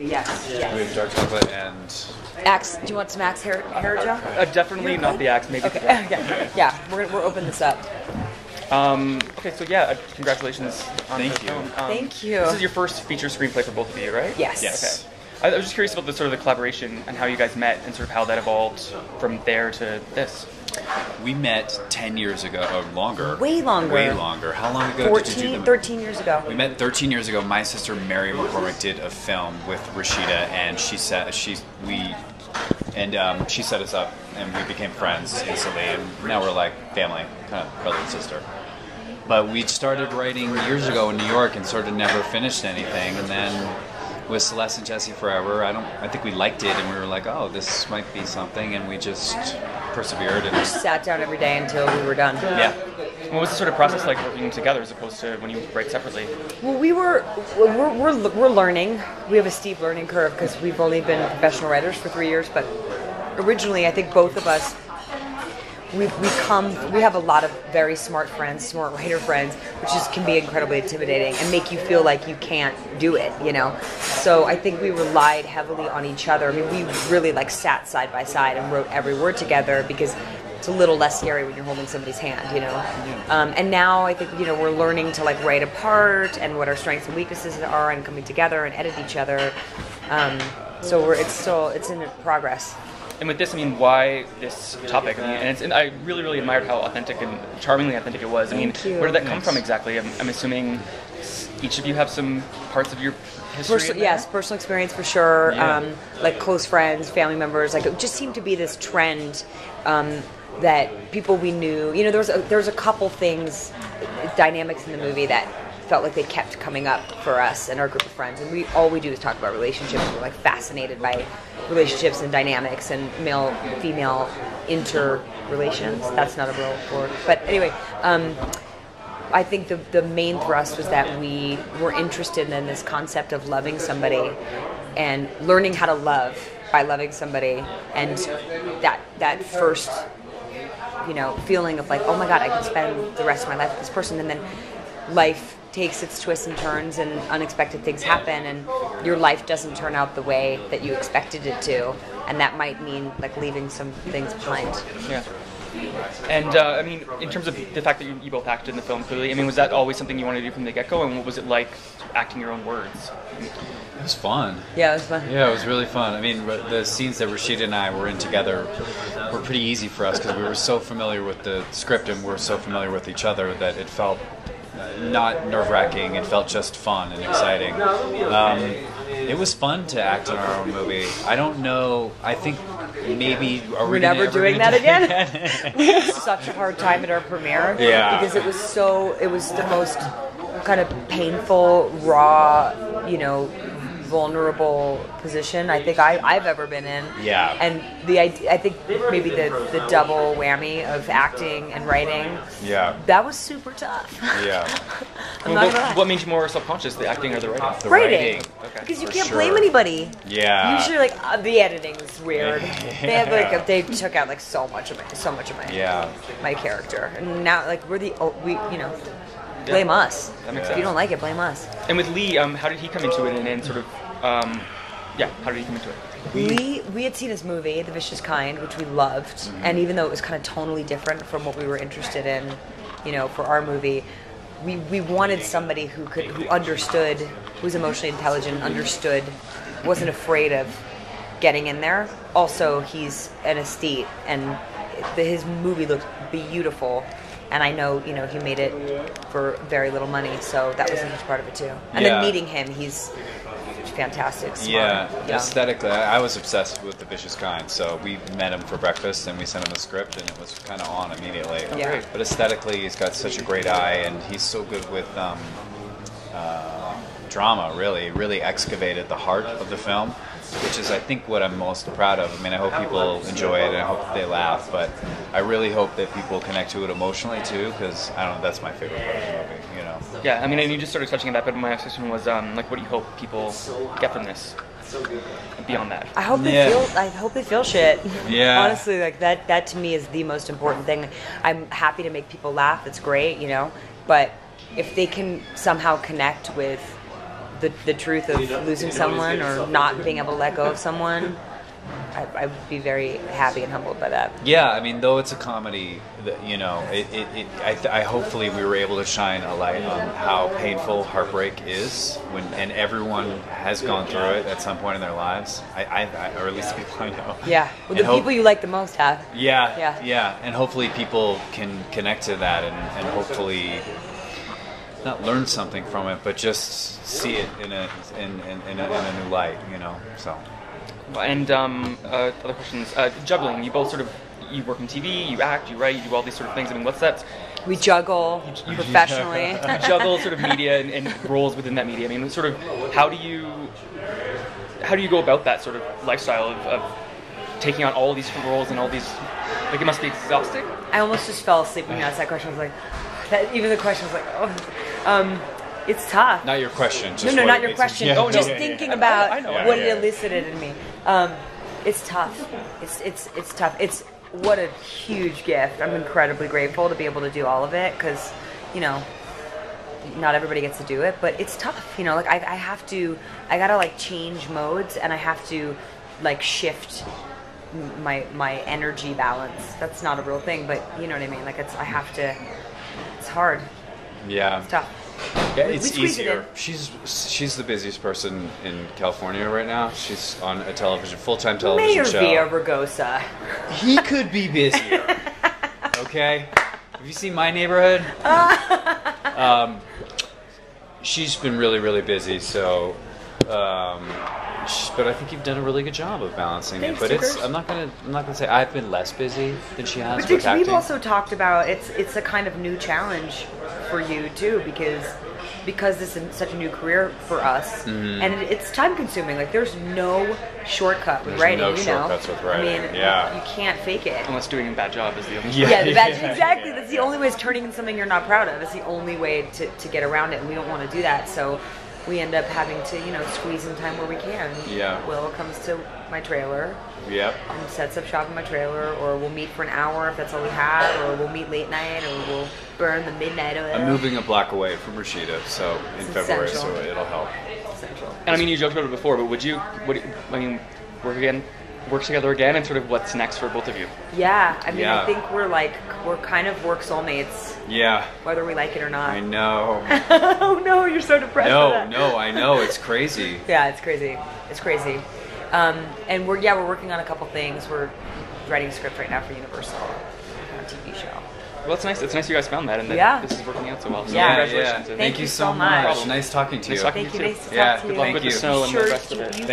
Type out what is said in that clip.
Yes. Yeah. We have dark chocolate and Axe. Do you want some Axe hair gel? Definitely not the Axe. Maybe. Okay. Yeah. We're open this up. Okay. So yeah, congratulations on the film. Thank you. This is your first feature screenplay for both of you, right? Yes. Okay. I was just curious about the sort of the collaboration and how you guys met and sort of how that evolved from there to this. we met 10 years ago, or longer. Way longer. Way longer. How long ago 14, did you do them? 13 years ago. We met 13 years ago. My sister Mary McCormack did a film with Rashida, and she set us up, and we became friends instantly, and now we're like family, kind of brother and sister. But we started writing years ago in New York and sort of never finished anything, and then with Celeste and Jesse Forever, I think we liked it, and we were like, oh, this might be something, and we just persevered and just sat down every day until we were done. Yeah. What was the sort of process like working together as opposed to when you write separately? Well, we're learning. We have a steep learning curve because we've only been professional writers for 3 years. But originally, I think both of us, we have a lot of very smart friends, smart writer friends, which can be incredibly intimidating and make you feel like you can't do it, you know. So I think we relied heavily on each other. I mean, we really sat side by side and wrote every word together because it's a little less scary when you're holding somebody's hand, you know. And now I think we're learning to write apart and what our strengths and weaknesses are and coming together and edit each other. So it's in progress. And with this, I mean, why this topic? I mean, and I really, really admired how authentic and charmingly authentic it was. I mean, where did that come from exactly? I'm assuming each of you have some parts of your history. Yes, personal experience for sure. Yeah. Close friends, family members. It just seemed to be this trend that people we knew. You know, there was a couple things, dynamics in the movie that felt like they kept coming up for us and our group of friends, and all we do is talk about relationships. We're fascinated by relationships and dynamics and male-female interrelations. That's not a real word, but anyway, I think the main thrust was that we were interested in this concept of loving somebody and learning how to love by loving somebody, and that first feeling of oh my God, I could spend the rest of my life with this person, and then life takes its twists and turns and unexpected things happen and your life doesn't turn out the way that you expected it to, and that might mean leaving some things behind. Yeah. And I mean, in terms of the fact that you both acted in the film, clearly, I mean, was that always something you wanted to do from the get-go, and what was it like acting your own words? It was fun. Yeah, it was fun. Yeah, it was really fun. I mean, the scenes that Rashida and I were in together were pretty easy for us because we were so familiar with the script and we're so familiar with each other that it felt not nerve-wracking. It felt just fun and exciting. It was fun to act in our own movie. I don't know. I think maybe we're never doing that again. We had such a hard time at our premiere. Yeah. Because it was the most kind of painful, raw, vulnerable position I think I've ever been in. Yeah. And I think maybe the double whammy of acting and writing. Yeah. That was super tough. Yeah. What made you more self-conscious, the acting or the writing? The writing. Okay. Because you can't blame anybody. Yeah. Usually, the editing's weird. They have they took out so much of my character, and now blame us. That makes If sense. you don't like it, blame us. And with Lee, how did he come into it, and sort of, how did he come into it? We had seen his movie, The Vicious Kind, which we loved, and even though it was kind of tonally different from what we were interested in, for our movie, we wanted somebody who understood, who was emotionally intelligent, understood, wasn't afraid of getting in there. Also, he's an aesthete, and his movie looked beautiful. And I know, he made it for very little money, so that was a huge part of it too. And then meeting him, he's fantastic. Smart, yeah, aesthetically, I was obsessed with The Vicious Kind, so we met him for breakfast and we sent him a script, and it was kind of on immediately. Yeah. But aesthetically, he's got such a great eye, and he's so good with drama. Really excavated the heart of the film, which is, I think, what I'm most proud of. I mean, I hope people enjoy it, and I hope that they laugh, but I really hope that people connect to it emotionally too, because I don't know, that's my favorite part of the movie. Yeah, I mean, and you just started touching on that, but my next question was, what do you hope people get from this? Beyond that, I hope they feel shit. Yeah. Honestly, that to me is the most important thing. I'm happy to make people laugh. It's great, but if they can somehow connect with the truth of losing someone or not being able to let go of someone, I would be very happy and humbled by that. Yeah, I mean, though it's a comedy, you know, I hopefully we were able to shine a light on how painful heartbreak is and everyone has gone through it at some point in their lives. Or at least the people I know. Yeah, well, the people you like the most have. Yeah, and hopefully people can connect to that and hopefully not learn something from it, but just see it in a new light, you know. So. And other questions. Juggling. You both you work in TV, you act, you write, you do all these sort of things. I mean, what's that? We juggle professionally. You juggle sort of media and roles within that media. I mean, sort of how do you go about that sort of lifestyle of taking on all these different roles and all these? Like, it must be exhausting. I almost just fell asleep when you asked that question. I was like, even the question was like, oh. It's tough. Not your question. Just no, not your question. Just thinking about I know. what it elicited in me. It's tough. It's tough. It's what a huge gift. I'm incredibly grateful to be able to do all of it because, you know, not everybody gets to do it, but it's tough. You know, like I gotta like change modes and I have to like shift my energy balance. That's not a real thing, but you know what I mean. Like it's hard. Yeah. It's tough. Yeah, it's easier. She's the busiest person in California right now. She's on a full-time television show. Mayor Villaraigosa. He could be busier. Okay? Have you seen my neighborhood? She's been really, really busy, so but I think you've done a really good job of balancing it. But I'm not gonna say I've been less busy than she has. But we've also talked about it's a kind of new challenge for you too because this is such a new career for us, and it's time consuming. Like there's no shortcut with writing. No shortcuts with writing. I mean, you can't fake it unless doing a bad job is the only. Exactly. That's the only way. Is turning in something you're not proud of. It's the only way to get around it, and we don't want to do that. So we end up having to, you know, squeeze in time where we can. Yeah. Will comes to my trailer. Yep. And sets up shop in my trailer, or we'll meet for an hour if that's all we have, or we'll meet late night, or we'll burn the midnight oil. I'm moving a block away from Rashida, so in February, so it'll help. Essential. And I mean, you joked about it before, but work together again, and sort of what's next for both of you? Yeah, I mean, I think we're kind of work soulmates. Yeah. Whether we like it or not. I know. Oh no, you're so depressed. No, I know, it's crazy. Yeah, it's crazy. It's crazy. And we're working on a couple things. We're writing a script right now for Universal on a TV show. Well, it's nice. It's nice you guys found that, and that this is working out so well. So congratulations. Thank you so much. Nice talking to you. Nice talking to you. to you. Nice to talk to you. Good luck with the snow and the rest of it.